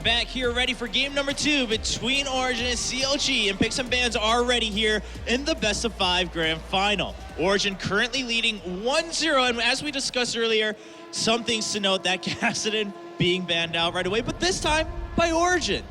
back here ready for game number 2 between Origen and CLG, and picks and bans are ready here in the best of 5 grand final. Origen currently leading 1-0, and as we discussed earlier, some things to note: that Cassidy being banned out right away, but this time by Origen.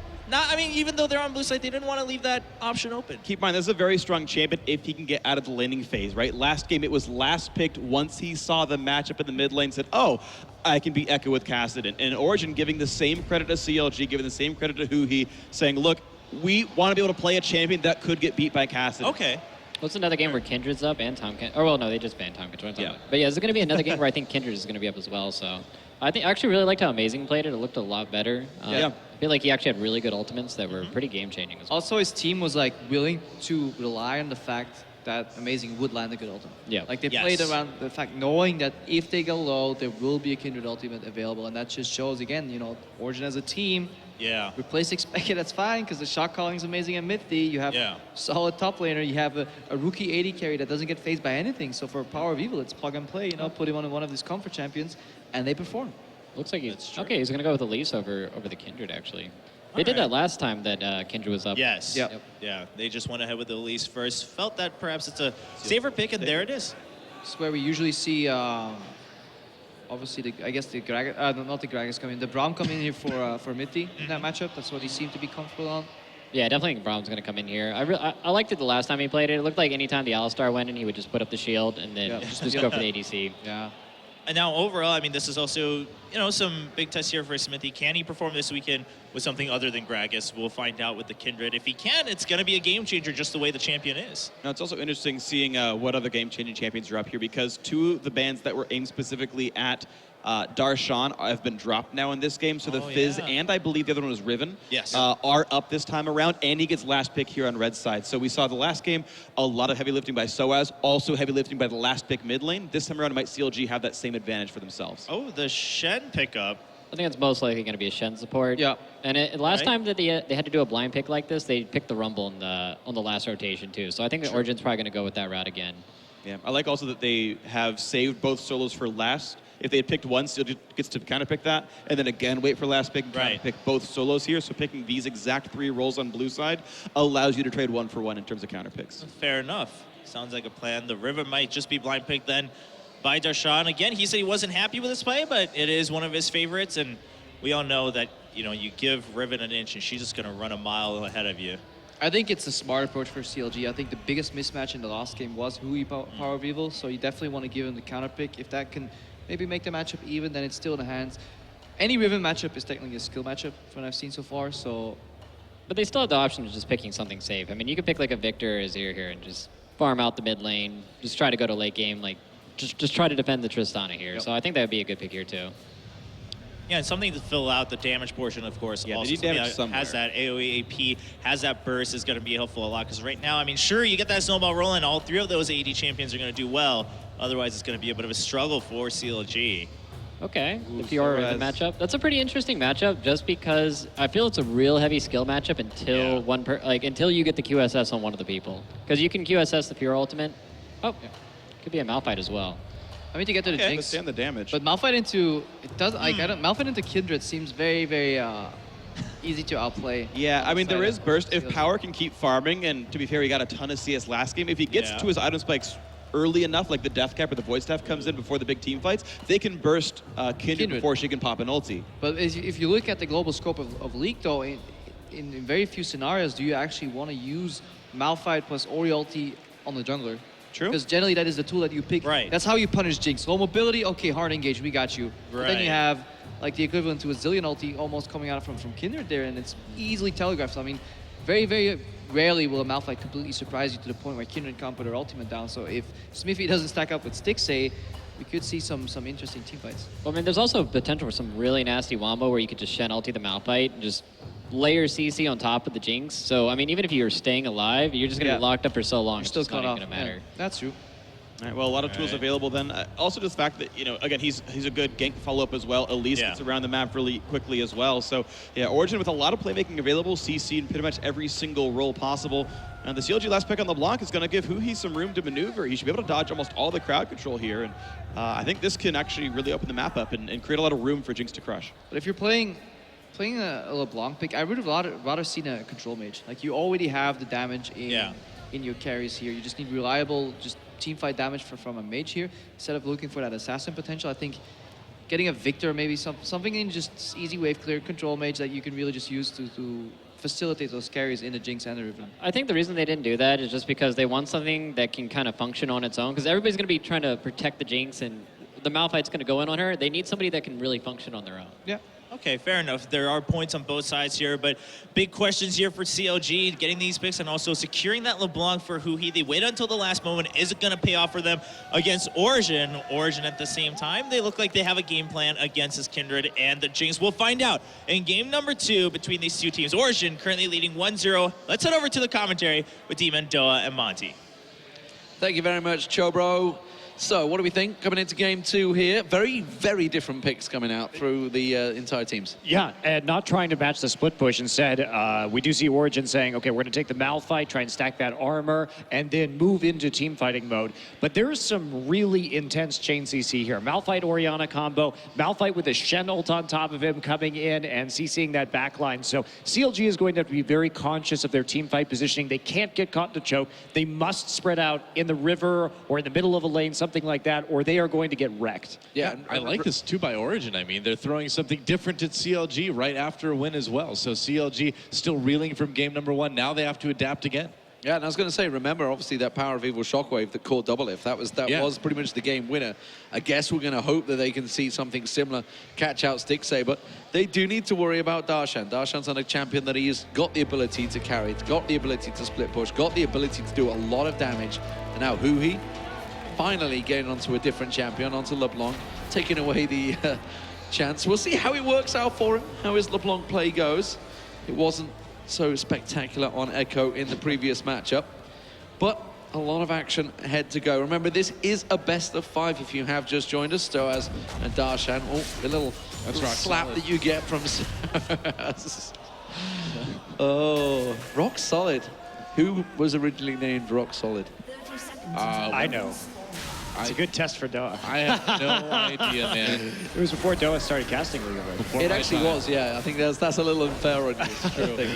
Even though they're on blue side, they didn't want to leave that option open. Keep in mind, this is a very strong champion if he can get out of the laning phase, right? Last game, it was last picked once he saw the matchup in the mid lane, said, oh, I can beat Echo with Cassidy. And Origen giving the same credit to CLG, giving the same credit to Huhi, saying, look, we want to be able to play a champion that could get beat by Cassidy. Okay. What's another game where Kindred's up and Tom Kindred? Oh, well, no, they just banned Tom Kindred. Yeah. But yeah, there's going to be another game where I think Kindred is going to be up as well. So I actually really liked how Amazing played it. It looked a lot better. Yeah. I feel like he actually had really good ultimates that were pretty game-changing as well. Also, his team was like willing to rely on the fact that Amazing would land a good ultimate. Yeah. Like they played around the fact knowing that if they go low, there will be a Kindred ultimate available, and that just shows again, Origen as a team. Yeah. Replace Expected, that's fine, because the shot calling is amazing at mid D. You have solid top laner. You have a rookie AD carry that doesn't get phased by anything. So for Power of Evil, it's plug and play. Put him on one of these comfort champions, and they perform. Looks like he's He's going to go with Elise over the Kindred, actually. They did that last time that Kindred was up. Yes. Yep. Yeah, they just went ahead with the Elise first. Felt that perhaps it's a safer pick, and there it is. This is where we usually see, obviously, not the Gragas come in. The Braum come in here for mid D in that matchup. That's what he seemed to be comfortable on. Yeah, definitely think Braum's going to come in here. I liked it the last time he played it. It looked like anytime the Alistar went in, he would just put up the shield and then just go for the ADC. Yeah. And now overall, this is also, some big tests here for Smithy. Can he perform this weekend with something other than Gragas? We'll find out with the Kindred. If he can, it's going to be a game changer just the way the champion is. Now, it's also interesting seeing what other game-changing champions are up here, because 2 of the bans that were aimed specifically at Darshan have been dropped now in this game. So the Fizz and I believe the other one was Riven are up this time around, and he gets last pick here on red side. So we saw the last game a lot of heavy lifting by Soaz, also heavy lifting by the last pick mid lane. This time around, might CLG have that same advantage for themselves. Oh, the Shen pickup. I think it's most likely going to be a Shen support. Yeah. And last time that they had to do a blind pick like this, they picked the Rumble on the last rotation too. So I think the Origen's probably going to go with that route again. Yeah, I like also that they have saved both solos for last. If they had picked one, CLG gets to kind of pick that, and then again wait for last pick and pick both solos here. So picking these exact 3 roles on blue side allows you to trade 1 for 1 in terms of counter picks. Fair enough. Sounds like a plan. The River might just be blind picked then by Darshan. Again, he said he wasn't happy with this play, but it is one of his favorites, and we all know that, you give Riven an inch and she's just going to run a mile ahead of you. I think it's a smart approach for CLG. I think the biggest mismatch in the last game was Huhi Power of Evil, so you definitely want to give him the counter pick. If that can maybe make the matchup even, then it's still in the hands. Any Riven matchup is technically a skill matchup from what I've seen so far, so... But they still have the option of just picking something safe. You could pick like a Victor or Azir here and just farm out the mid lane, just try to go to late game, like just try to defend the Tristana here. So I think that would be a good pick here too. Yeah, and something to fill out the damage portion, of course. Yeah, also they need damage somewhere. has that AoE AP, has that burst, is going to be helpful a lot. Because right now, sure, you get that snowball rolling. All 3 of those AD champions are going to do well. Otherwise, it's going to be a bit of a struggle for CLG. Okay, the Fiora Riven matchup. That's a pretty interesting matchup, just because I feel it's a real heavy skill matchup until until you get the QSS on one of the people. Because you can QSS the Fiora ultimate. Oh, could be a Malphite as well. To get to the Jinx. Withstand the damage. But Malphite into Malphite into Kindred seems very, very easy to outplay. Yeah, there is burst. If Power can keep farming, and to be fair, he got a ton of CS last game. If he gets to his item spikes early enough, like the Death Cap or the Void Staff comes in before the big team fights, they can burst Kindred before she can pop an ulti. But if you look at the global scope of League, though, in very few scenarios do you actually want to use Malphite plus Ori ulti on the jungler. True. Because generally that is the tool that you pick. Right. That's how you punish Jinx. Low mobility, okay, hard engage, we got you. But then you have like the equivalent to a Zillion ulti almost coming out from Kindred there, and it's easily telegraphed. So, very, very rarely will a Malphite completely surprise you to the point where Kindred can't put her ultimate down. So if Smithy doesn't stack up with Stixxay, we could see some interesting team fights. Well, there's also potential for some really nasty wombo where you could just Shen ulti the Malphite and just layer CC on top of the Jinx. So, even if you're staying alive, you're just going to be locked up for so long, it's still just not off. going to matter. Yeah, that's true. All right, well, a lot of tools available then. Also, just the fact that, again, he's a good gank follow-up as well. Elise gets around the map really quickly as well. So, yeah, Origen with a lot of playmaking available, CC in pretty much every single role possible. And the CLG last pick on the block is going to give Huhi some room to maneuver. He should be able to dodge almost all the crowd control here. And I think this can actually really open the map up and create a lot of room for Jinx to crush. But if you're playing playing a LeBlanc pick, I would have rather seen a control mage. Like, you already have the damage in your carries here. You just need reliable, just team fight damage from a mage here. Instead of looking for that assassin potential, I think getting a Victor, maybe something in just easy wave clear control mage that you can really just use to facilitate those carries in the Jinx and the Riven. I think the reason they didn't do that is just because they want something that can kind of function on its own. Because everybody's going to be trying to protect the Jinx, and the Malphite's going to go in on her. They need somebody that can really function on their own. Yeah. Okay, fair enough. There are points on both sides here, but big questions here for CLG, getting these picks and also securing that LeBlanc for Huhi. They wait until the last moment. Is it going to pay off for them against Origen? Origen at the same time, they look like they have a game plan against his Kindred and the Jinx. We'll find out in game number 2 between these two teams. Origen currently leading 1-0. Let's head over to the commentary with Demon, Doa, and Monty. Thank you very much, Chobro. So, what do we think coming into game 2 here? Very, very different picks coming out through the entire teams. Yeah, and not trying to match the split push. Instead, we do see Origen saying, okay, we're going to take the Malphite, try and stack that armor, and then move into team fighting mode. But there is some really intense chain CC here. Malphite-Orianna combo, Malphite with a Shen ult on top of him coming in and CCing that backline. So CLG is going to have to be very conscious of their team fight positioning. They can't get caught in a choke. They must spread out in the river or in the middle of a lane, something like that, or they are going to get wrecked. Yeah, I like this too by Origen. I mean, they're throwing something different at CLG right after a win as well. So CLG still reeling from game number 1. Now they have to adapt again. Yeah, and I was going to say, remember, obviously, that Power of Evil Shockwave that caught Double Lift. That was pretty much the game winner. I guess we're going to hope that they can see something similar, catch out Stixxay, but they do need to worry about Darshan. Darshan's on a champion that he's got the ability to carry, it's got the ability to split push, got the ability to do a lot of damage. And now Huhi, finally getting onto a different champion, onto LeBlanc, taking away the chance. We'll see how it works out for him, how his LeBlanc play goes. It wasn't so spectacular on Echo in the previous matchup, but a lot of action ahead to go. Remember, this is a best of 5 if you have just joined us. Stoaz and Darshan. Oh, a little slap solid that you get from Oh, Rock Solid. Who was originally named Rock Solid? I know. It's a good test for Doa. I have no idea, man. It was before Doa started casting League of Legends. It actually was, yeah. I think that's a little unfair on you. It's true.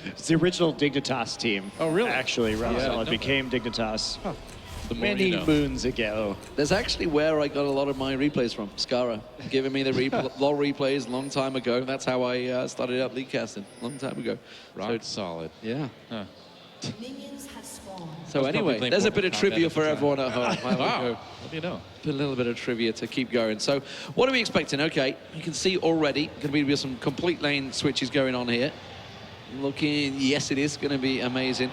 It's the original Dignitas team. Oh, really? Actually, Solid became Dignitas many moons ago. That's actually where I got a lot of my replays from. Skara giving me the LoL replays a long time ago. That's how I started up league casting a long time ago. Rock solid. Yeah. Huh. So anyway, there's a bit of trivia for everyone at home. Wow. What do you know? A little bit of trivia to keep going. So what are we expecting? Okay, you can see already going to be some complete lane switches going on here. Looking, yes, it is going to be amazing.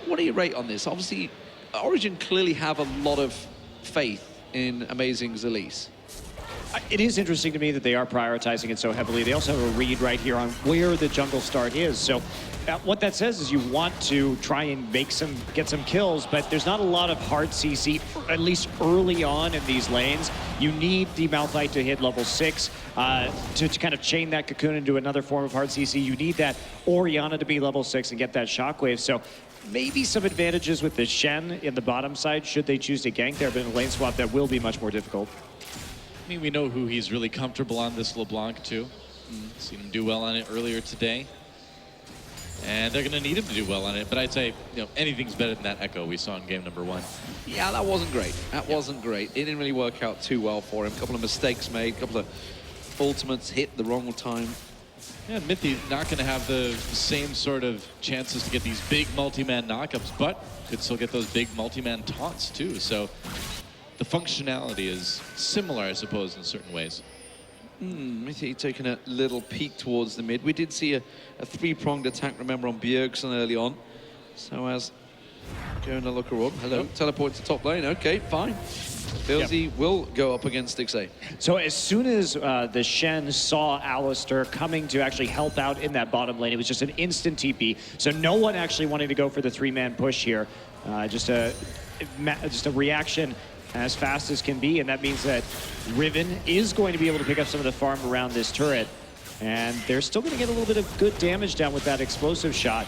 What do you rate on this? Obviously, Origen clearly have a lot of faith in Amazing Zalice. It is interesting to me that they are prioritizing it so heavily. They also have a read right here on where the jungle start is. So what that says is you want to try and get some kills, but there's not a lot of hard CC, at least early on in these lanes. You need the Malphite to hit level 6 to kind of chain that cocoon into another form of hard CC. You need that Orianna to be level 6 and get that shockwave. So maybe some advantages with the Shen in the bottom side should they choose to gank there, but in a lane swap that will be much more difficult. I mean, we know who he's really comfortable on this LeBlanc too. Seen him do well on it earlier today. And they're going to need him to do well on it. But I'd say, anything's better than that Echo we saw in game number 1. Yeah, that wasn't great. That wasn't great. It didn't really work out too well for him. A couple of mistakes made, a couple of ultimates hit the wrong time. Yeah, Mithy not going to have the same sort of chances to get these big multi-man knockups, but could still get those big multi-man taunts too. So the functionality is similar, I suppose, in certain ways. Mithy taking a little peek towards the mid. We did see a 3-pronged attack, remember, on Bjergsen early on. So as going to look around. Hello, teleport to top lane. Okay, fine. Bilsey will go up against Stixxay. So as soon as the Shen saw Alistair coming to actually help out in that bottom lane, it was just an instant TP. So no one actually wanting to go for the 3-man push here. Just a reaction as fast as can be, and that means that Riven is going to be able to pick up some of the farm around this turret, and they're still going to get a little bit of good damage down with that explosive shot.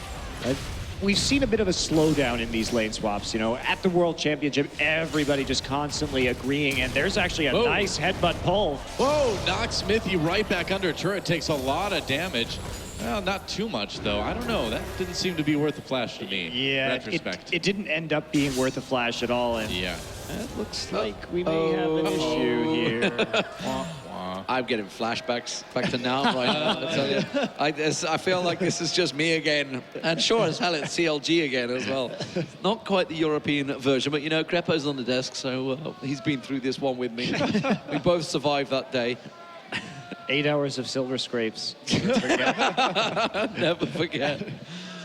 we've seen a bit of a slowdown in these lane swaps. You know, at the World Championship, everybody just constantly agreeing, and there's actually a nice headbutt pull. Whoa, knocks Smithy right back under a turret, takes a lot of damage. Well, not too much, though. I don't know. That didn't seem to be worth the flash to me. Yeah, retrospect. It didn't end up being worth a flash at all. And Yeah. it looks like we may have an issue here. I'm getting flashbacks back to now right now, I tell you. I feel like this is just me again. And sure as hell it's CLG again as well. Not quite the European version, but you know, Crepo's on the desk, so he's been through this one with me. We both survived that day. 8 hours of silver scrapes. Never forget.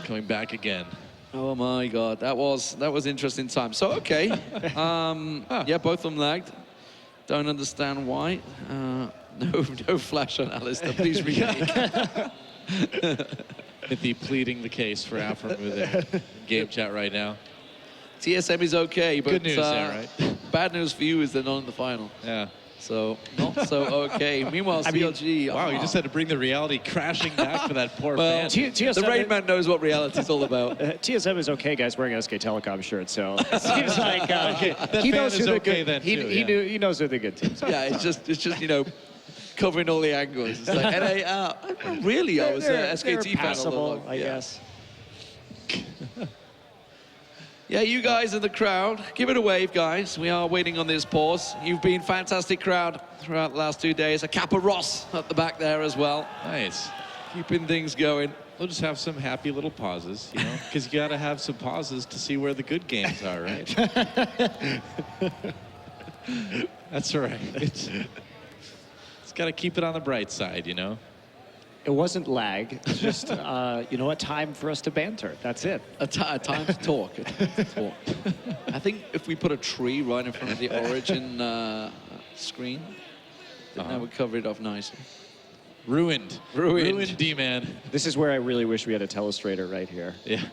Coming back again. Oh my God, that was interesting time. So okay, yeah, both of them lagged. Don't understand why. No flash on Alistair, please remake. Smithy pleading the case for Afram with it. Game chat right now. TSM is okay, but good news there, right? Bad news for you is they're not in the final. Yeah. So not so okay. Meanwhile, CLG. Wow, you just had to bring the reality crashing back for that poor fan. The Rain Man knows what reality's all about. TSM is okay, guys, wearing an SK Telecom shirt, so it seems like he knows who the good. Then he knows who the good teams are. Yeah, it's just you know, covering all the angles. It's like, really, I was a SKT fan all along. I guess. Yeah, you guys in the crowd, give it a wave, guys. We are waiting on this pause. You've been fantastic crowd throughout the last 2 days. A Kappa Ross at the back there as well. Nice. Keeping things going. We'll just have some happy little pauses, you know, because you got to have some pauses to see where the good games are, right? That's all right. It's got to keep it on the bright side, you know. It wasn't lag. It's just, you know, a time for us to banter. That's it. A time to talk. I think if we put a tree right in front of the Origin screen, then that would cover it off nicely. Ruined D-Man. This is where I really wish we had a telestrator right here. Yeah.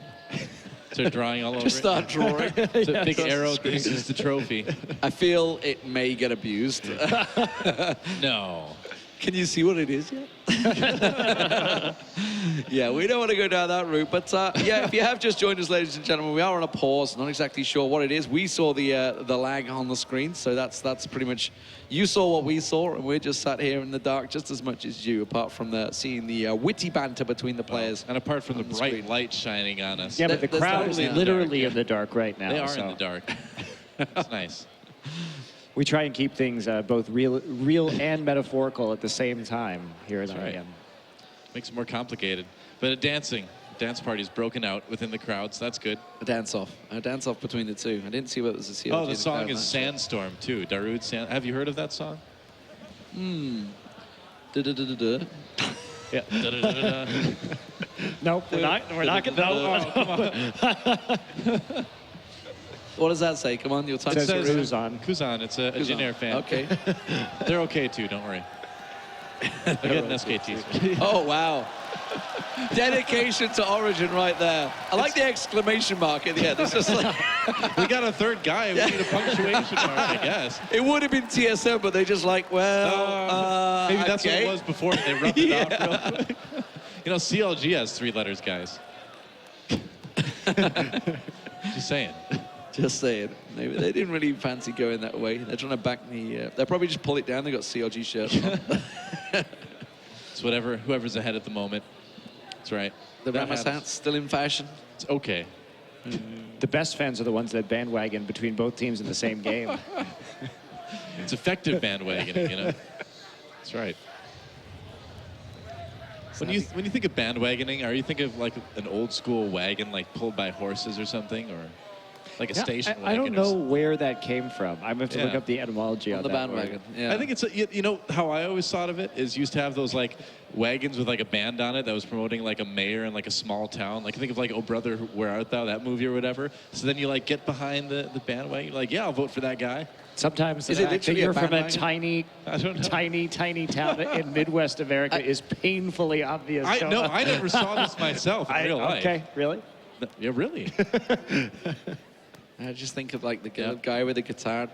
Start drawing all over Just start drawing. It's a big arrow. This is the trophy. I feel it may get abused. No. Can you see what it is yet? Yeah, we don't want to go down that route. But yeah, if you have just joined us, ladies and gentlemen, we are on a pause. Not exactly sure what it is. We saw the lag on the screen, so that's pretty much. You saw what we saw, and we're just sat here in the dark just as much as you, apart from seeing the witty banter between the players. And apart from the bright screen. Light shining on us. Yeah, but the crowd is literally in the dark right now. They are in the dark. It's nice. We try and keep things both real and metaphorical at the same time here at IEM. Right. Makes it more complicated. But dance party's broken out within the crowd, so that's good. A dance-off between the two. I didn't see what was the CLG. Oh, the song is Sandstorm, too. Darude Sand. Have you heard of that song? Da-da-da-da-da. Yeah. Nope, we're not going to. Oh, come on. What does that say? Come on, your time. It says Kuzan. Kuzan, it's a Jin fan. Okay. They're okay, too, don't worry. They're getting SKTs. Oh, wow. Dedication to Origin right there. I like the exclamation mark at the end. It's just like... We got a third guy. We need a punctuation mark, I guess. It would have been TSM, but they just like, well, maybe that's okay. what it was before they rubbed it out real quick. You know, CLG has 3 letters, guys. Just saying. Just saying. Maybe they didn't really fancy going that way. They're trying to back the... they'll probably just pull it down. They got CLG shirts on. It's whoever's ahead at the moment. That's right. The Ramos hat's still in fashion. It's okay. The best fans are the ones that bandwagon between both teams in the same game. It's effective bandwagoning, you know. That's right. When you think of bandwagoning, are you thinking of like an old school wagon, like pulled by horses or something, or like a station wagon? I don't know where that came from. I'm going to have to look up the etymology on the that bandwagon. word. Yeah. I think it's you know how I always thought of it is used to have those like wagons with like a band on it that was promoting like a mayor in like a small town. Like think of like Oh Brother Where Art Thou, that movie or whatever. So then you like get behind the bandwagon. You're like, yeah, I'll vote for that guy. Sometimes Is the it fact that literally a you're from a bandwagon? tiny town in Midwest America is painfully obvious. No, I never saw this myself in real life. Okay, really? Yeah, really. I just think of like the guy with the guitar.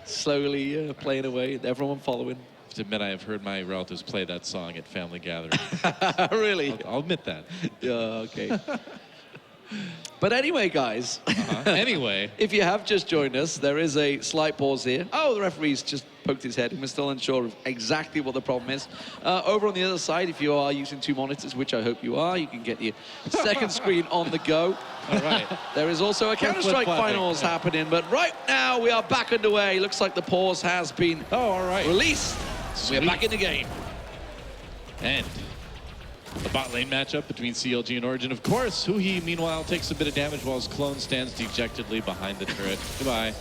Slowly playing away, everyone following. have to admit I have heard my relatives play that song at family gatherings. Really? I'll admit that. Yeah, okay. But anyway, guys. Anyway. If you have just joined us, there is a slight pause here. Oh, the referee's just poked his head and we're still unsure of exactly what the problem is. Over on the other side, if you are using 2 monitors, which I hope you are, you can get your second screen on the go. All right. There is also a Counter-Strike finals happening, but right now we are back underway. Looks like the pause has been released. We're back in the game. And the bot lane matchup between CLG and Origen. Of course, Huhi, meanwhile, takes a bit of damage while his clone stands dejectedly behind the turret. Goodbye.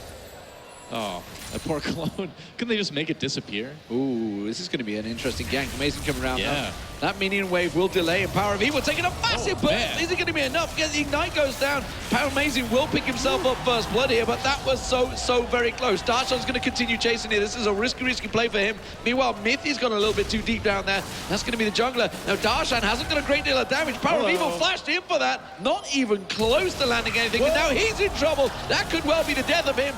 Oh, that poor clone. Couldn't they just make it disappear? Ooh, this is going to be an interesting gank. Amazing coming around. Yeah. Now. That minion wave will delay, and Power of Evil taking a massive burst. Is it going to be enough? Get the Ignite goes down. Power Amazing will pick himself up first blood here, but that was so very close. Darshan's going to continue chasing here. This is a risky play for him. Meanwhile, Mythy's gone a little bit too deep down there. That's going to be the jungler. Now, Darshan hasn't got a great deal of damage. Power of Evil flashed in for that. Not even close to landing anything, but now he's in trouble. That could well be the death of him.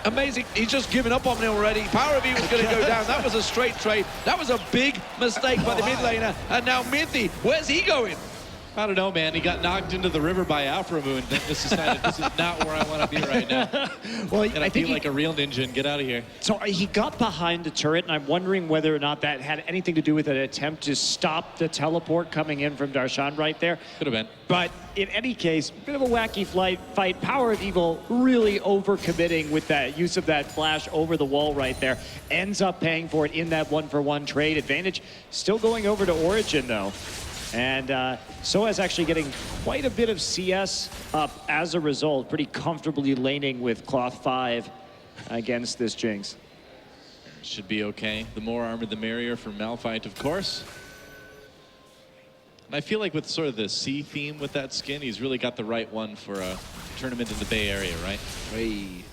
Amazing. He's just given up on him already. Power of Evil's going to go down. That was a straight trade. That was a big mistake by the mid laner. And now Mythy, where's he going? I don't know, man. He got knocked into the river by Afro Moon. Then just decided this is not where I want to be right now. Well, I feel like a real ninja and get out of here. So he got behind the turret, and I'm wondering whether or not that had anything to do with an attempt to stop the teleport coming in from Darshan right there. Could have been. But in any case, bit of a wacky fight. Power of Evil really overcommitting with that use of that flash over the wall right there. Ends up paying for it in that 1-for-1 trade advantage. Still going over to Origen, though. And Soaz actually getting quite a bit of CS up as a result, pretty comfortably laning with Cloth 5 against this Jinx. Should be okay. The more armor, the merrier for Malphite, of course. And I feel like with sort of the sea theme with that skin, he's really got the right one for a tournament in the Bay Area, right? Hey.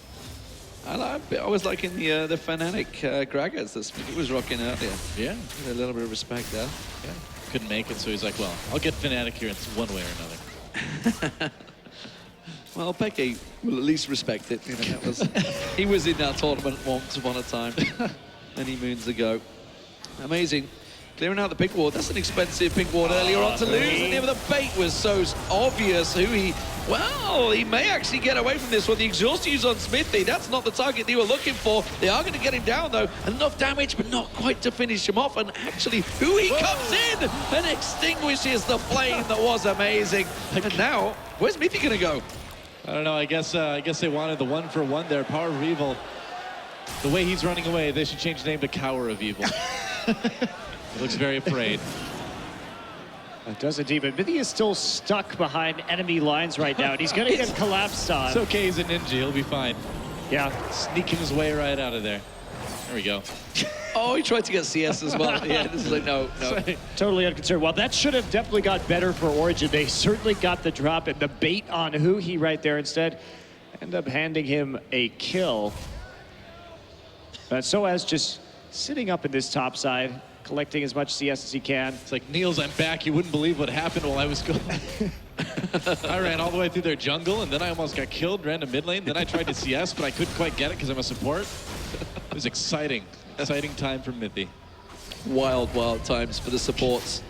I was liking the Fnatic Gragas that Smith was rocking earlier. Yeah. A little bit of respect there. Yeah. Couldn't make it, so he's like, well, I'll get Fnatic here in one way or another. Well, Peke will at least respect it. You know, that was, he was in that tournament once upon a time, many moons ago. Amazing. Clearing out the pink ward. That's an expensive pink ward earlier on to lose. And the bait was so obvious. Well, he may actually get away from this one. The exhaust use on Smithy, that's not the target they were looking for. They are going to get him down, though. Enough damage, but not quite to finish him off. And actually, comes in and extinguishes the flame that was amazing. And now, where's Smithy going to go? I don't know. I guess they wanted the 1-for-1 there. Power of Evil. The way he's running away, they should change the name to Cower of Evil. He looks very afraid. It does indeed, but Mythy is still stuck behind enemy lines right now, and he's going to get collapsed on. It's okay, he's a ninja. He'll be fine. Yeah. Sneaking his way right out of there. There we go. Oh, he tried to get CS as well. Yeah, this is like, no. Totally unconcerned. Well, that should have definitely got better for Origen. They certainly got the drop and the bait on Huhi right there instead. End up handing him a kill. But Soaz just sitting up in this top side, collecting as much CS as he can. It's like, Niels, I'm back. You wouldn't believe what happened while I was going. I ran all the way through their jungle, and then I almost got killed, ran to mid lane. Then I tried to CS, but I couldn't quite get it because I'm a support. It was exciting. Exciting time for Mythy. Wild times for the supports.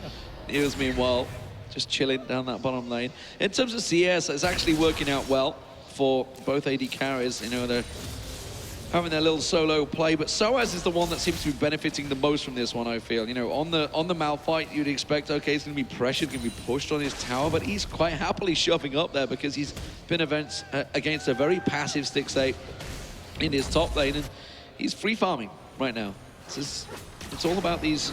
Niels, meanwhile, just chilling down that bottom lane. In terms of CS, it's actually working out well for both AD carries. You know, they're having their little solo play, but Soaz is the one that seems to be benefiting the most from this one, I feel. You know, on the Malphite, you'd expect, okay, he's going to be pressured, going to be pushed on his tower, but he's quite happily shoving up there because he's been against a very passive Stixxay in his top lane, and he's free farming right now. It's all about these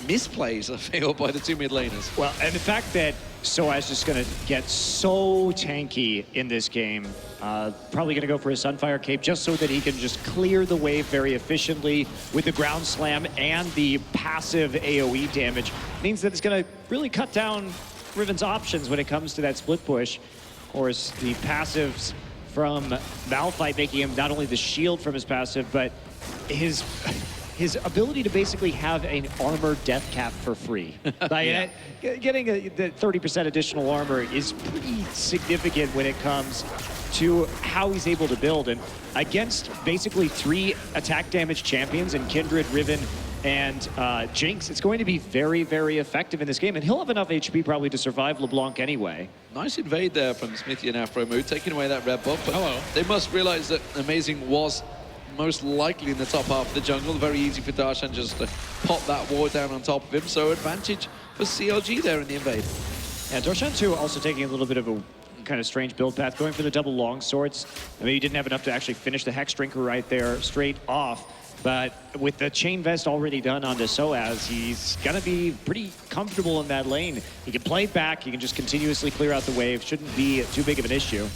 misplays, I feel, by the two mid laners. Well, and the fact that Soaz is going to get so tanky in this game, probably going to go for a Sunfire Cape just so that he can just clear the wave very efficiently with the ground slam and the passive AoE damage, means that it's going to really cut down Riven's options when it comes to that split push. Of course, the passives from Malphite making him not only the shield from his passive, but his ability to basically have an armor death cap for free. Like, getting the 30% additional armor is pretty significant when it comes to how he's able to build. And against basically 3 attack damage champions in Kindred, Riven, and Jinx, it's going to be very, very effective in this game. And he'll have enough HP probably to survive LeBlanc anyway. Nice invade there from Smithy and Afro Mood, taking away that red buff. But they must realize that Amazing was most likely in the top half of the jungle. Very easy for Darshan just to pop that ward down on top of him. So advantage for CLG there in the invade. And Darshan too also taking a little bit of a kind of strange build path, going for the double long swords. I mean, he didn't have enough to actually finish the Hex Drinker right there straight off. But with the chain vest already done onto Soaz, he's gonna be pretty comfortable in that lane. He can play back, he can just continuously clear out the wave. Shouldn't be too big of an issue.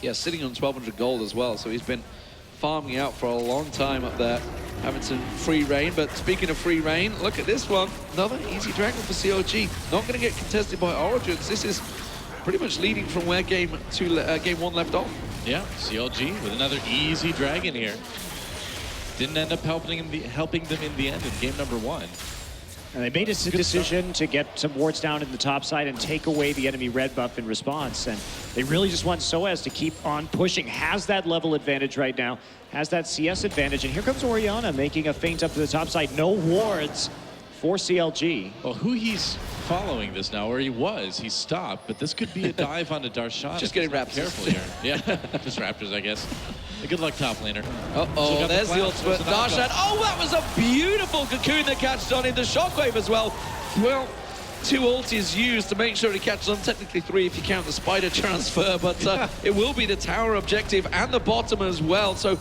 Yeah, sitting on 1,200 gold as well, so he's been farming out for a long time up there, having some free reign. But speaking of free reign, look at this one. Another easy dragon for COG. Not gonna get contested by Origins. This is pretty much leading from where game one left off. Yeah, CLG with another easy dragon here. Didn't end up helping them in the end in game number 1. And they made a decision to get some wards down in the top side and take away the enemy red buff in response. And they really just want Soaz to keep on pushing. Has that level advantage right now. Has that CS advantage. And here comes Oriana making a feint up to the top side. No wards for CLG. Well, who he's following this now, or he stopped, but this could be a dive onto Darshan. Just getting Raptors. Careful here. Yeah, just Raptors, I guess. Good luck, top laner. Uh-oh, there's the ultimate. Darshan. Oh, that was a beautiful cocoon that catches on in the shockwave as well. Well, 2 ultis used to make sure he catches on. Technically 3 if you count the spider transfer, but it will be the tower objective and the bottom as well. So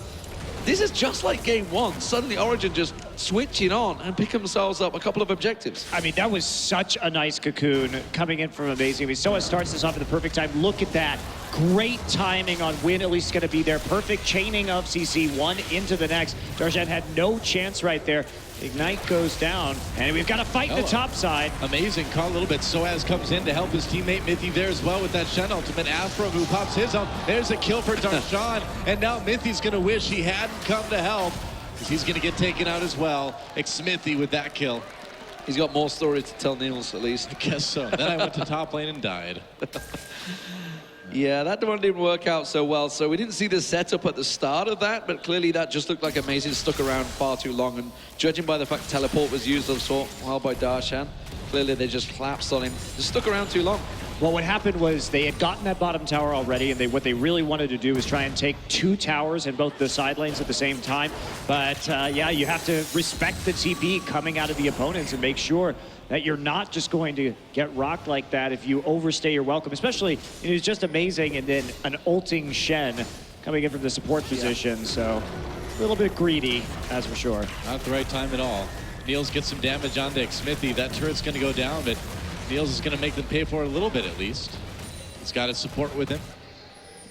this is just like game 1. Suddenly Origin just switching on and pick themselves up a couple of objectives. I mean, that was such a nice cocoon coming in from Amazing. I mean, Soaz starts this off at the perfect time. Look at that. Great timing on when at least going to be there. Perfect chaining of CC, one into the next. Darshan had no chance right there. Ignite goes down, and we've got to fight the top side. Amazing caught a little bit. Soaz comes in to help his teammate Mithy there as well with that Shen ultimate. Afro who pops his own. There's a kill for Darshan, and now Mithy's going to wish he hadn't come to help, because he's going to get taken out as well. Smithy with that kill. He's got more story to tell Niels, at least. I guess so. Then I went to top lane and died. Yeah, that one didn't work out so well. So we didn't see the setup at the start of that, but clearly that just looked like Amazing stuck around far too long. And judging by the fact teleport was used as well by Darshan, clearly they just collapsed on him. Just stuck around too long. Well, what happened was they had gotten that bottom tower already, and what they really wanted to do was try and take 2 towers in both the side lanes at the same time. But yeah, you have to respect the TP coming out of the opponents and make sure that you're not just going to get rocked like that if you overstay your welcome. Especially, it was just Amazing, and then an ulting Shen coming in from the support position. So a little bit greedy, as for sure. Not the right time at all. Niels gets some damage onto Smithy. That turret's going to go down, but Niels is going to make them pay for it a little bit at least. He's got his support with him.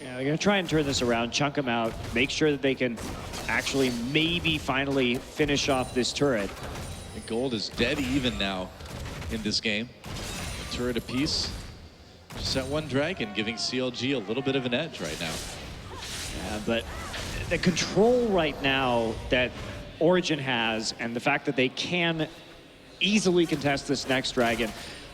Yeah, they're going to try and turn this around, chunk them out, make sure that they can actually maybe finally finish off this turret. The gold is dead even now in this game. A turret apiece. Just that one dragon giving CLG a little bit of an edge right now. Yeah, but the control right now that Origen has, and the fact that they can easily contest this next dragon,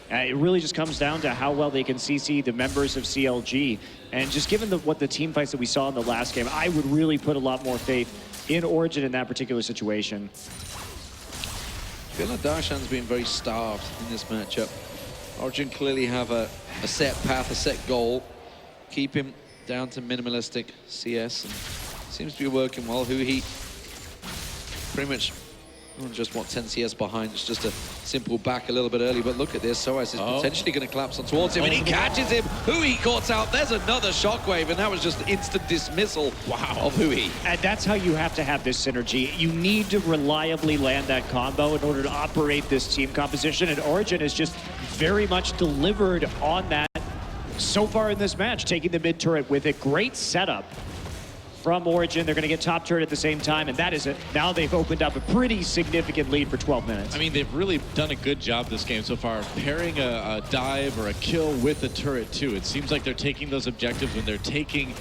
it really just comes down to how well they can CC the members of CLG. And just given what the team fights that we saw in the last game, I would really put a lot more faith in Origen in that particular situation. I feel like Darshan's been very starved in this matchup. Origen clearly have a set path, a set goal. Keep him down to minimalistic CS, and seems to be working well. Huhi pretty much just 10 CS behind. It's just a simple back a little bit early, but look at this. Soaz is potentially going to collapse on towards him, and he catches him. Huhi caught out. There's another shockwave, and that was just instant dismissal of Huhi. And that's how you have to have this synergy. You need to reliably land that combo in order to operate this team composition, and Origen has just very much delivered on that so far in this match, taking the mid turret with a great setup from Origen. They're going to get top turret at the same time, and that is it. Now they've opened up a pretty significant lead for 12 minutes. I mean, they've really done a good job this game so far, pairing a dive or a kill with a turret too. It seems like they're taking those objectives when they're taking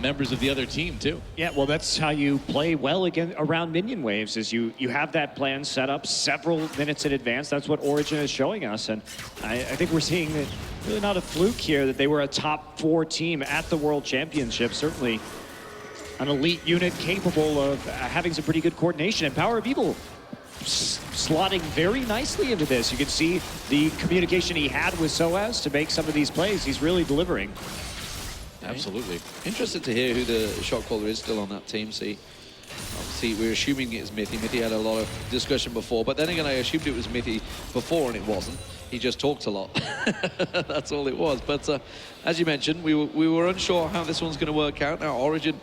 members of the other team too. Yeah, well, that's how you play well again around minion waves, is you have that plan set up several minutes in advance. That's what Origen is showing us, and I think we're seeing that really not a fluke here that they were a top 4 team at the World Championship. Certainly an elite unit capable of having some pretty good coordination. And Power of Evil slotting very nicely into this. You can see the communication he had with Soaz to make some of these plays. He's really delivering. Absolutely. Interested to hear who the shot caller is still on that team. See, obviously we're assuming it's Mithy. Mithy had a lot of discussion before, but then again I assumed it was Mithy before and it wasn't. He just talked a lot. That's all it was. But as you mentioned, we were unsure how this one's going to work out. Now Origin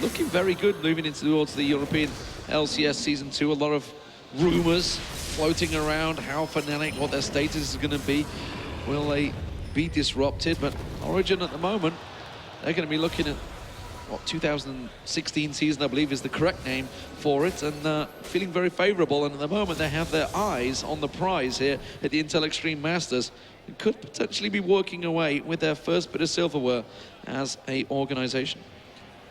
looking very good moving towards the European LCS Season 2. A lot of rumors floating around how Fnatic, what their status is going to be. Will they be disrupted? But Origin at the moment, they're going to be looking at what 2016 season, I believe, is the correct name for it, and feeling very favorable. And at the moment, they have their eyes on the prize here at the Intel Extreme Masters. It could potentially be working away with their first bit of silverware as a organization.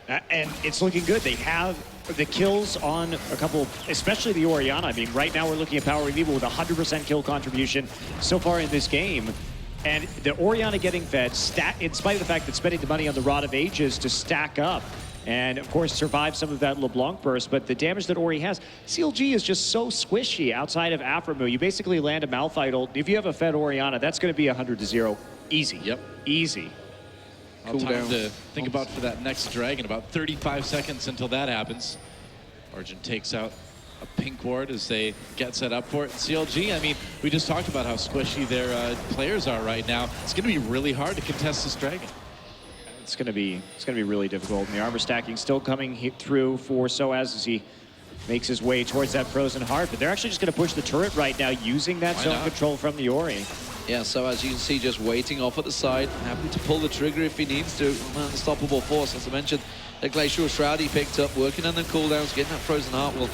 And it's looking good. They have the kills on a couple, especially the Oriana. I mean, right now we're looking at Power of Evil with 100% kill contribution so far in this game. And the Oriana getting fed, in spite of the fact that spending the money on the Rod of Ages to stack up and, of course, survive some of that LeBlanc burst. But the damage that Ori has, CLG is just so squishy outside of Aphromoo. You basically land a Malphite ult. If you have a fed Oriana, that's going to be 100-0. Easy. Yep. Easy. Cool time to think about for that next dragon. About 35 seconds until that happens. Origen takes out a pink ward as they get set up for it. CLG, I mean, we just talked about how squishy their players are right now. It's going to be really hard to contest this dragon. It's going to be really difficult. And the armor stacking still coming through for Soaz as he makes his way towards that frozen heart. But they're actually just going to push the turret right now using that zone control from the Ori. Yeah, so as you can see, just waiting off at the side, happy to pull the trigger if he needs to. Unstoppable force, as I mentioned, the Glacial Shroud he picked up, working on the cooldowns, getting that frozen heart will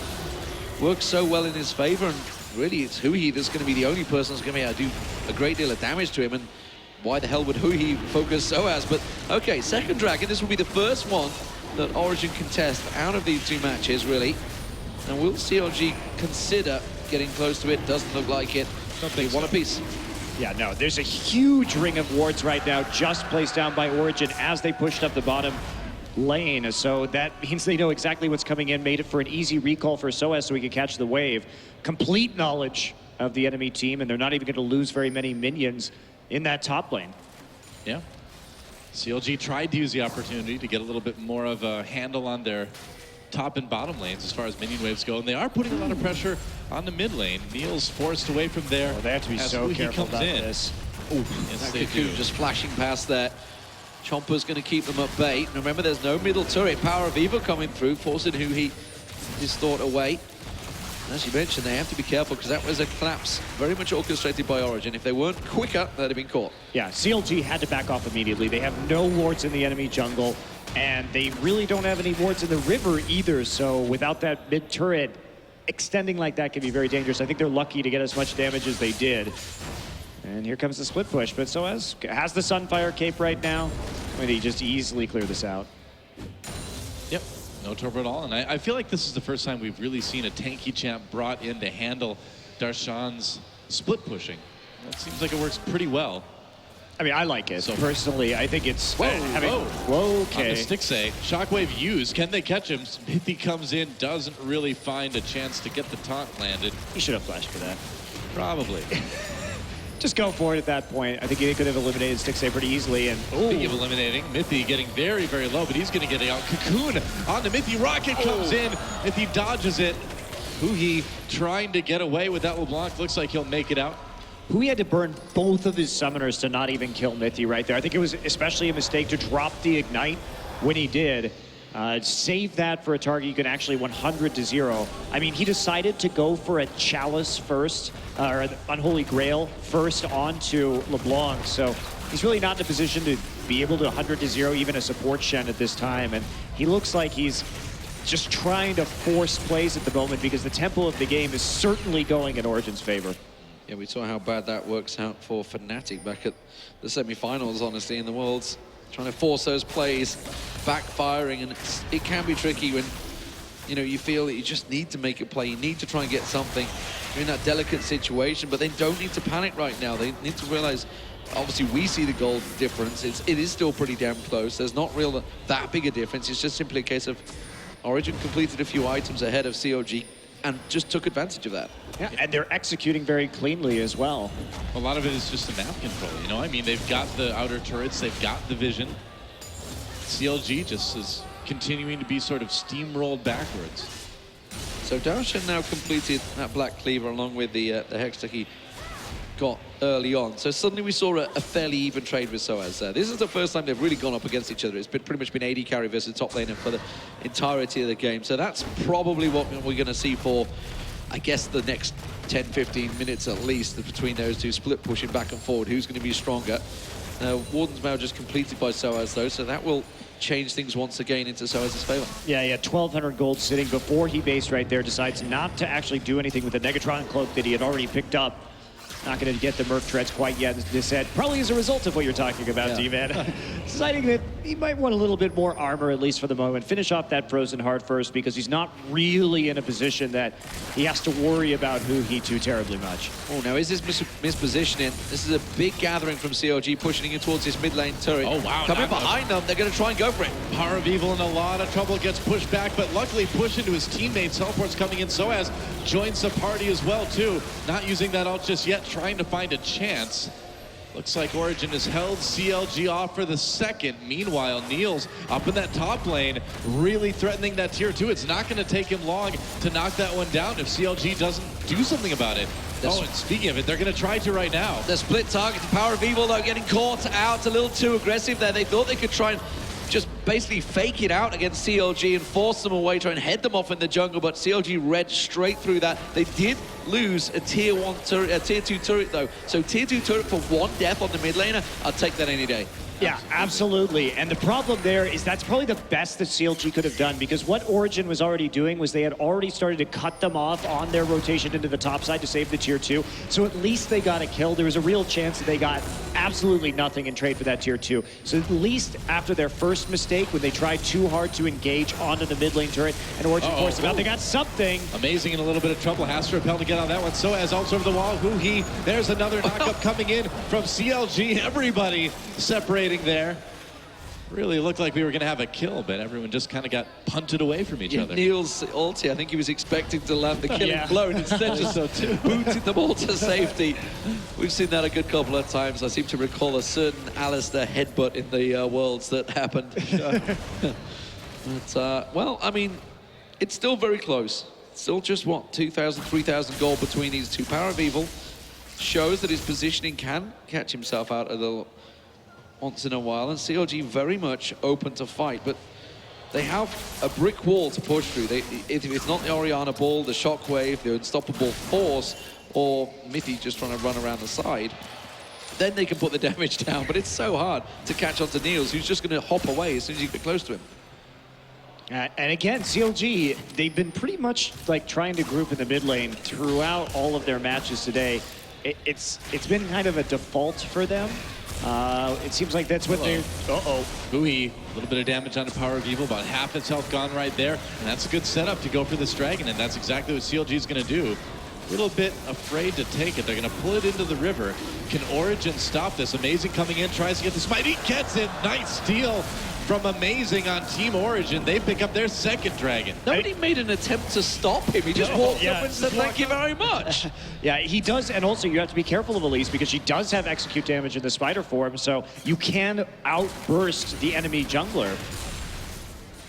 work so well in his favor. And really, it's Huhi that's going to be the only person that's going to be able to do a great deal of damage to him. And why the hell would Huhi focus Soaz? But okay, second dragon, this will be the first one that Origin contest out of these two matches, really. And will CLG consider getting close to it? Doesn't look like it. They want a piece. Yeah, no, there's a huge ring of wards right now just placed down by Origin as they pushed up the bottom lane. So that means they know exactly what's coming in, made it for an easy recall for Soaz so he could catch the wave. Complete knowledge of the enemy team, and they're not even going to lose very many minions in that top lane. Yeah. CLG tried to use the opportunity to get a little bit more of a handle on their top and bottom lanes as far as minion waves go, and they are putting a lot of pressure on the mid lane. Neil's forced away from there. Oh, they have to be so careful about this. Yes, they do. Just flashing past there. Chomper's going to keep them at bay. And remember, there's no middle turret. Power of Evil coming through, forcing Huhi his thought away. As you mentioned, they have to be careful because that was a collapse very much orchestrated by Origin. If they weren't quicker, they'd have been caught. Yeah, CLG had to back off immediately. They have no wards in the enemy jungle, and they really don't have any wards in the river either. So without that mid turret, extending like that can be very dangerous. I think they're lucky to get as much damage as they did. And here comes the split push, but Soaz has the Sunfire Cape right now. I mean, he just easily clear this out. Yep, no turbo at all. And I feel like this is the first time we've really seen a tanky champ brought in to handle Darshan's split pushing. That seems like it works pretty well. I mean, I like it. So personally, I think it's... Whoa, okay. On the Stixxay, Shockwave used. Can they catch him? Smithy comes in, doesn't really find a chance to get the taunt landed. He should have flashed for that. Probably. Just go for it at that point. I think he could have eliminated Stixxay pretty easily. And speaking of eliminating, Mithy getting very, very low, but he's going to get out. Cocoon on the Mithy. Rocket comes in. Mithy dodges it. Huhi trying to get away with that LeBlanc. Looks like he'll make it out. Huhi had to burn both of his summoners to not even kill Mithy right there. I think it was especially a mistake to drop the Ignite when he did. Save that for a target you can actually 100-0. I mean, he decided to go for a Chalice first, or Unholy Grail first onto LeBlanc. So he's really not in a position to be able to 100-0 even a support Shen at this time. And he looks like he's just trying to force plays at the moment because the tempo of the game is certainly going in Origin's favor. Yeah, we saw how bad that works out for Fnatic back at the semi-finals, honestly, in the Worlds. Trying to force those plays, backfiring, and it can be tricky when, you know, you feel that you just need to make a play. You need to try and get something. You're in that delicate situation, but they don't need to panic right now. They need to realize, obviously, we see the goal difference. It is still pretty damn close. There's not that big a difference. It's just simply a case of Origin completed a few items ahead of COG. and just took advantage of that. Yeah, and they're executing very cleanly as well. A lot of it is just the map control, you know? I mean, they've got the outer turrets, they've got the vision. CLG just is continuing to be sort of steamrolled backwards. So Darshan now completed that Black Cleaver along with the Hextech he got early on. So suddenly we saw a fairly even trade with Soaz there. This is the first time they've really gone up against each other. It's pretty much been AD carry versus top laner for the entirety of the game. So that's probably what we're going to see for, I guess, the next 10, 15 minutes at least between those two, split pushing back and forward. Who's going to be stronger? Warden's Vow just completed by Soaz though, so that will change things once again into Soaz's favor. Yeah, 1,200 gold sitting before he based right there, decides not to actually do anything with the Negatron cloak that he had already picked up. Not going to get the Merc Treads quite yet, as this said, probably as a result of what you're talking about, D-Man. Deciding that he might want a little bit more armor, at least for the moment. Finish off that Frozen Heart first, because he's not really in a position that he has to worry about Hu-He too terribly much. Oh, now is this mispositioning? This is a big gathering from CLG, pushing in towards this mid lane turret. Oh, wow. Coming behind them, they're going to try and go for it. Power of Evil in a lot of trouble, gets pushed back, but luckily pushed into his teammates. Teleport's coming in, Soaz joins the party as well, too. Not using that ult just yet, trying to find a chance. Looks like Origen has held CLG off for the second. Meanwhile, Niels up in that top lane, really threatening that tier 2. It's not going to take him long to knock that one down if CLG doesn't do something about it. Oh, and speaking of it, they're going to try to right now. The split target, the Power of Evil, though, getting caught out a little too aggressive there. They thought they could try and just basically fake it out against CLG and force them away, try and head them off in the jungle, but CLG read straight through that. They did lose a tier 1 turret, a tier 2 turret though. So tier 2 turret for 1 death on the mid laner, I'll take that any day. Yeah, absolutely. And the problem there is that's probably the best that CLG could have done, because what Origen was already doing was they had already started to cut them off on their rotation into the top side to save the tier 2. So at least they got a kill. There was a real chance that they got absolutely nothing in trade for that tier 2. So at least after their first mistake, when they tried too hard to engage onto the mid lane turret and Origen forced them out, they got something. Amazing, in a little bit of trouble. Has to repel to get on that one. So as also over the wall, Hu-He. There's another knockup coming in from CLG. Everybody separating there. Really looked like we were going to have a kill, but everyone just kind of got punted away from each other. Niels' ulti, I think he was expecting to land the killing blow, and instead just booted them all to safety. We've seen that a good couple of times. I seem to recall a certain Alistair headbutt in the Worlds that happened. But, well, I mean, it's still very close. Still just, what, 2,000, 3,000 gold between these two. Power of Evil shows that his positioning can catch himself out a little once in a while, and CLG very much open to fight, but they have a brick wall to push through. If it's not the Orianna Ball, the Shockwave, the Unstoppable Force, or Mithy just trying to run around the side, then they can put the damage down, but it's so hard to catch on to Niels, who's just going to hop away as soon as you get close to him. And again, CLG, they've been pretty much like trying to group in the mid lane throughout all of their matches today. It's been kind of a default for them. It seems like that's what they're... Hu-He, a little bit of damage on the Power of Evil, about half its health gone right there, and that's a good setup to go for this dragon, and that's exactly what CLG is going to do. A little bit afraid to take it. They're going to pull it into the river. Can Origen stop this? Amazing coming in, tries to get the smite. He gets it. Nice steal from Amazing on Team Origen. They pick up their second dragon. Nobody made an attempt to stop him. He just walked up and said, thank you very much. Yeah, he does, and also you have to be careful of Elise because she does have execute damage in the spider form, so you can outburst the enemy jungler.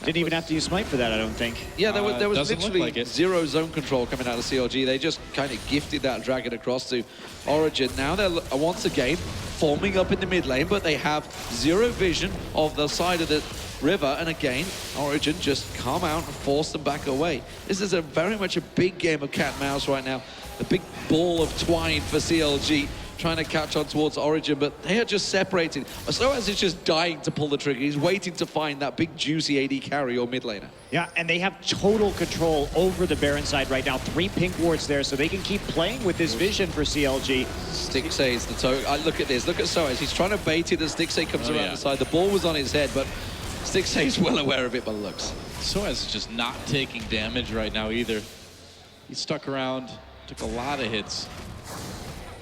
Didn't even have to use smite for that, I don't think. Yeah, there was literally like zero zone control coming out of CLG. They just kind of gifted that dragon across to Origen. Now they're once again forming up in the mid lane, but they have zero vision of the side of the river. And again, Origen just come out and force them back away. This is very much a big game of cat and mouse right now. The big ball of twine for CLG. Trying to catch on towards Origen, but they are just separated. Soaz is just dying to pull the trigger. He's waiting to find that big juicy AD carry or mid laner. Yeah, and they have total control over the Baron side right now. 3 pink wards there, so they can keep playing with this vision for CLG. Stixxay is the toe. Look at this. Look at Soaz. He's trying to bait it as Stixxay comes around the side. The ball was on his head, but Stixxay is well aware of it by the looks. Soaz is just not taking damage right now either. He stuck around, took a lot of hits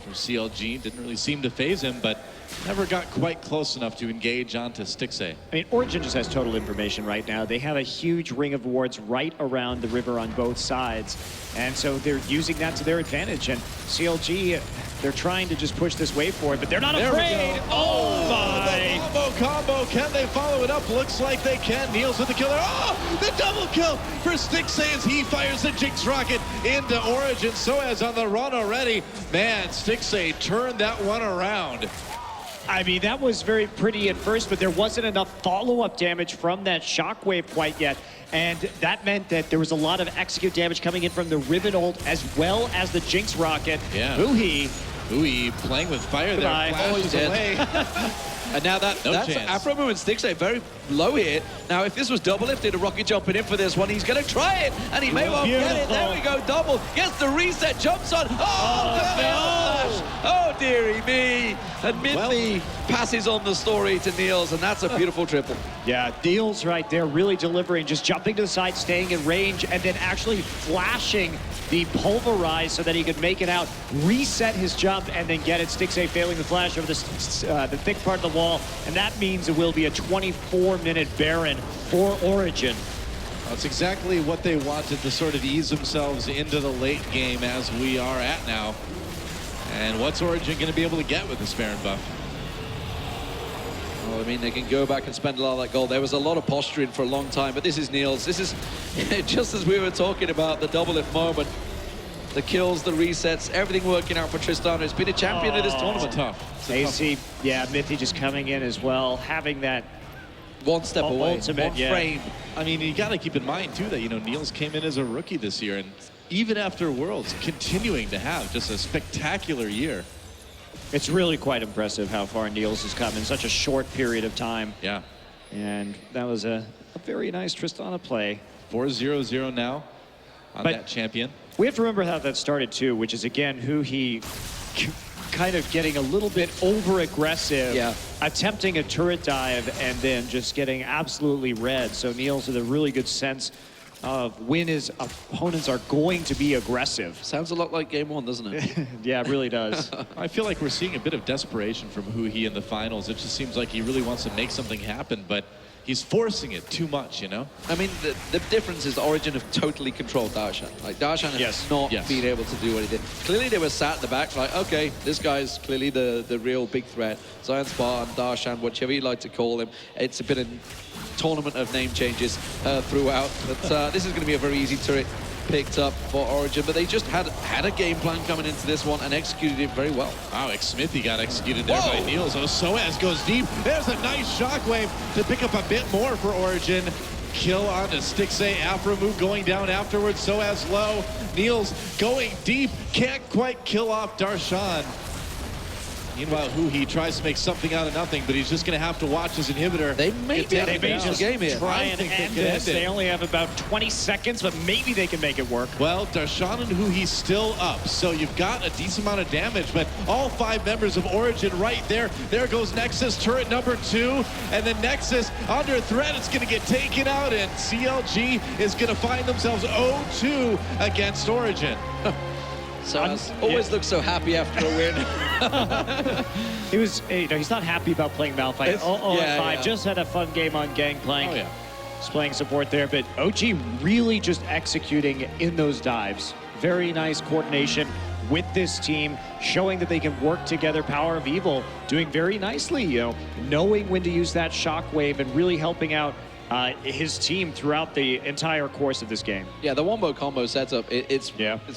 from CLG. Didn't really seem to phase him, but never got quite close enough to engage onto Stixxay. I mean, Origen just has total information right now. They have a huge ring of wards right around the river on both sides. And so they're using that to their advantage. And CLG, they're trying to just push this wave forward, but they're not afraid. Oh, my. The combo. Can they follow it up? Looks like they can. Niels with the killer. Oh, the double kill for Stixxay as he fires the Jinx rocket into Origen. Soaz on the run already. Man, Stixxay turned that one around. I mean, that was very pretty at first, but there wasn't enough follow-up damage from that shockwave quite yet. And that meant that there was a lot of execute damage coming in from the Riven ult as well as the Jinx rocket. Yeah. Huhi playing with fire there. Flashes away. And now that's Aphromoo and Stixxay very low here. Now, if this was double lifted, a rocket jumping in for this one, he's going to try it, and he may well get it. There we go, double. Gets the reset, jumps on. Oh, no! Oh, dearie me. And Mithy passes on the story to Niels, and that's a beautiful triple. Yeah, Niels right there really delivering, just jumping to the side, staying in range, and then actually flashing the pulverize so that he could make it out, reset his jump, and then get it. Stixxay failing the flash over the thick part of the wall, and that means it will be a 24-minute Baron for Origen. That's exactly what they wanted to sort of ease themselves into the late game as we are at now. And what's Origen going to be able to get with this Baron buff? Well, I mean, they can go back and spend a lot of that gold. There was a lot of posturing for a long time, but this is Niels. This is just as we were talking about the double lift moment. The kills, the resets, everything working out for Tristana. He's been a champion of this tournament. Tough. AC, yeah, Mithy just coming in as well, having that one step away, ultimate, one frame. I mean, you got to keep in mind, too, that, you know, Niels came in as a rookie this year, and even after Worlds, continuing to have just a spectacular year. It's really quite impressive how far Niels has come in such a short period of time. Yeah. And that was a very nice Tristana play. 4-0-0 now on that champion. We have to remember how that started, too, which is, again, Huhi kind of getting a little bit over-aggressive, attempting a turret dive, and then just getting absolutely red. So Niels with a really good sense of when his opponents are going to be aggressive. Sounds a lot like game one, doesn't it? Yeah, it really does. I feel like we're seeing a bit of desperation from Huhi in the finals. It just seems like he really wants to make something happen, but he's forcing it too much, you know? I mean, the difference is Origen have totally controlled Darshan. Like, Darshan has not been able to do what he did. Clearly, they were sat at the back, like, okay, this guy's clearly the real big threat. Zion Spartan, Darshan, whichever you like to call him. It's a bit of tournament of name changes throughout. But this is going to be a very easy turret picked up for Origen, but they just had a game plan coming into this one and executed it very well. Wow, Smithy got executed there by Niels. Oh, Soaz goes deep. There's a nice shockwave to pick up a bit more for Origen. Kill onto Stixxay. Aphromoo going down afterwards. Soaz low. Niels going deep. Can't quite kill off Darshan. Meanwhile, Huhi tries to make something out of nothing, but he's just going to have to watch his inhibitor. They may be able to finish the game here. Try and end this. They only have about 20 seconds, but maybe they can make it work. Well, Darshan and Huhi still up, so you've got a decent amount of damage, but all 5 members of Origen right there. There goes Nexus, turret number 2, and then Nexus under threat. It's going to get taken out, and CLG is going to find themselves 0-2 against Origen. So always looks so happy after a win. He was, you know, he's not happy about playing Malphite. 0-5, just had a fun game on Gangplank. Oh, yeah. He's playing support there, but OG really just executing in those dives. Very nice coordination with this team, showing that they can work together. Power of Evil doing very nicely, you know, knowing when to use that shockwave and really helping out his team throughout the entire course of this game. Yeah, the wombo combo setup, it's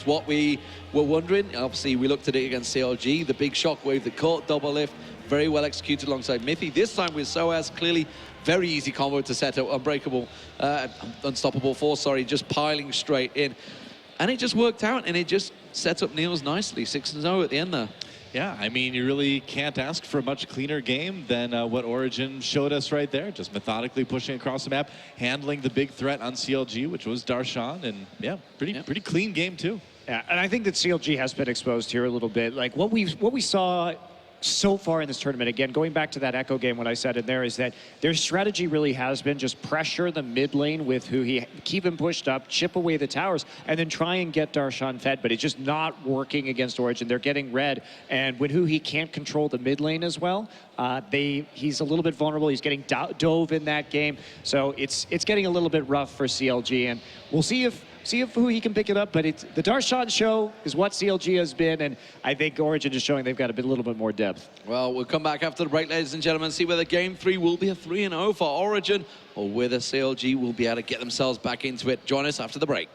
what we were wondering. Obviously, we looked at it against CLG, the big shockwave, the caught double lift, very well executed alongside Mithy. This time with Soaz, clearly very easy combo to set up, unstoppable force, sorry, just piling straight in. And it just worked out, and it just set up Niels nicely, 6-0 at the end there. Yeah, I mean, you really can't ask for a much cleaner game than what Origen showed us right there. Just methodically pushing across the map, handling the big threat on CLG, which was Darshan, and yeah, pretty clean game too. Yeah, and I think that CLG has been exposed here a little bit. Like what we saw so far in this tournament, again, going back to that Echo game, what I said in there is that their strategy really has been just pressure the mid lane with who keep him pushed up, chip away the towers, and then try and get Darshan fed, but it's just not working against Origen. They're getting red, and when he can't control the mid lane as well, he's a little bit vulnerable. He's getting dove in that game, so it's getting a little bit rough for CLG, and we'll see if who he can pick it up, but the Darshan show is what CLG has been, and I think Origen is showing they've got a little bit more depth. Well, we'll come back after the break, ladies and gentlemen, see whether Game 3 will be a 3-0 for Origen, or whether CLG will be able to get themselves back into it. Join us after the break.